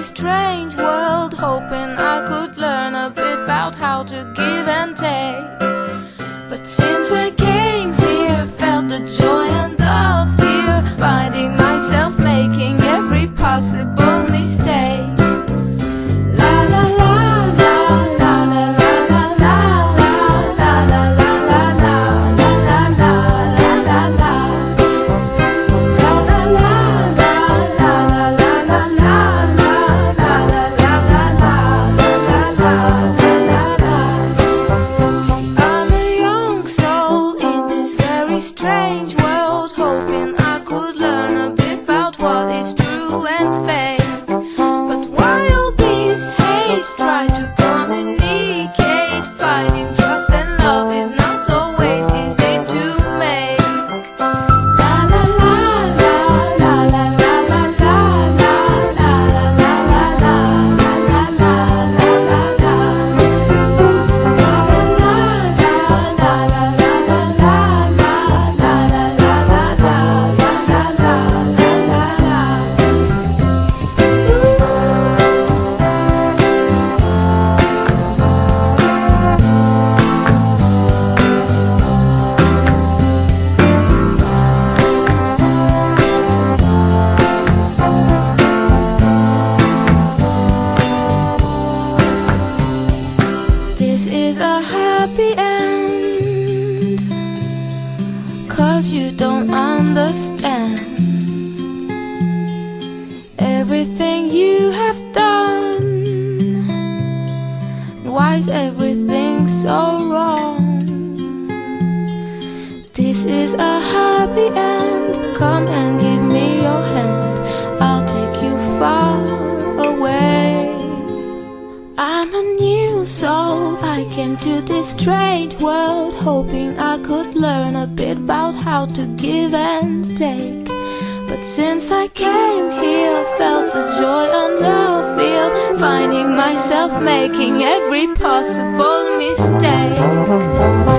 strange world, hoping I could learn a bit about how to give and take. But since I came here, felt the joy and the fear, finding myself making every possible mistake. La la la la la la la la la la la la la la la la la la la. Strange world, hoping I could learn a bit about what is true and fake. But while these hates try to communicate, finding trust and love is not always easy to make. La la la la la la la la la la la la la la la la la la. This is a happy end, 'cause you don't understand everything you have done. Why is everything so wrong? This is a happy end. Come and give me your hand, I'll take you far away. I'm a new soul, I came to this strange world, hoping I could learn a bit about how to give and take. But since I came here, felt the joy and the fear, finding myself making every possible mistake.